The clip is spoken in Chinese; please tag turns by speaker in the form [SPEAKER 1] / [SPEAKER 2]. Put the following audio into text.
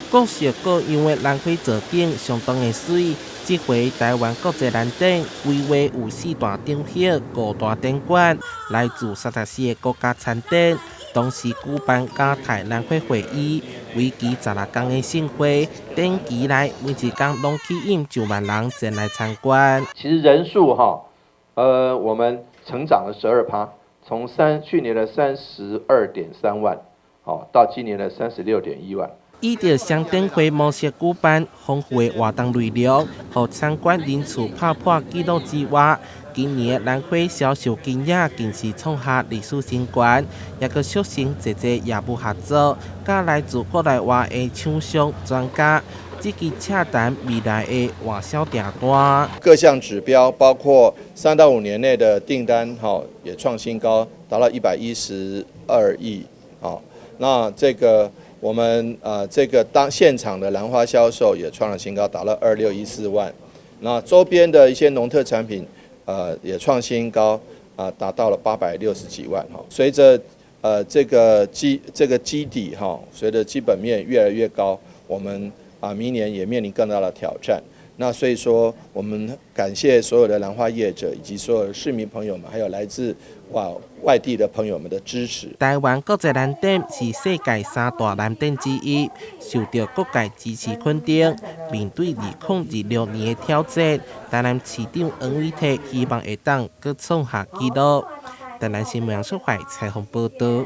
[SPEAKER 1] 国小各因为兰花造景相当的水，这回台湾国际兰展规划有4大场馆、5大展馆，来自34个国家参展。同时举办亚太兰花会议，为期16天的盛会，展期内每一天拢吸引9万人前来参观。
[SPEAKER 2] 其实人数我们成长了12%，从去年的32.3万，到今年的36.1万。
[SPEAKER 1] 依照双展会模式举办，丰富的活动内容，和参观人次打破纪录之外，今年的兰花销售金额更是创下历史新高，也佮促成一个业务合作，甲来自国内外的厂商专家，积极洽谈未来的外销订单。
[SPEAKER 3] 各项指标包括3到5年内的订单，也创新高，达到112亿。那这个我们这个当现场的兰花销售也创了新高，达到2614万。那周边的一些农特产品也创新高，达到了860几万。随着这个基底随着基本面越来越高，我们明年也面临更大的挑战。那所以说，我们感谢所有的兰花业者以及所有的市民朋友们，还有来自外地的朋友们的支持。
[SPEAKER 1] 台湾国际兰展是世界3大兰展之一，受到各界支持肯定。面对2026年的挑战，台南市长黄伟綽希望会当搁创下纪录。台南新闻杨淑怀采访报道。